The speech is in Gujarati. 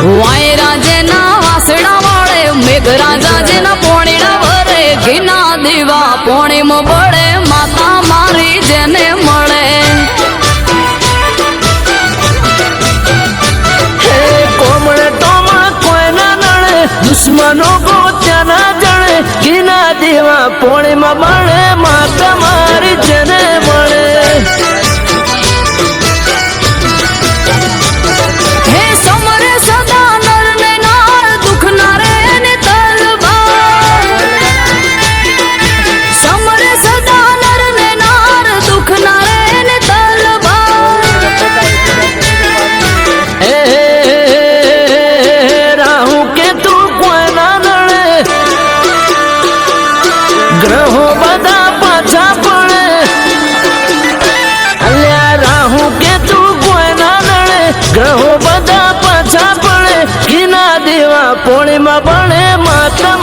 વાયરાજે ના વાસડા વાળે મેઘરાજા ના પોણીડા ભરે ઘીના દીવા પોણીમાં બળે માતા મારી જેને મળે કોમળે ટોમાં કોઈ ના નડે દુશ્મનો ગોત્યા ના જણે ઘીના દીવા પોણીમાં બળે માતા મારી જેને મળે ગ્રહો બધા પાછા પડે અલ્યા રાહુ કે તું કોઈ ના નડે ગ્રહો બધા પાછા પડે ઘીના દેવા પોણીમાં બળે માતા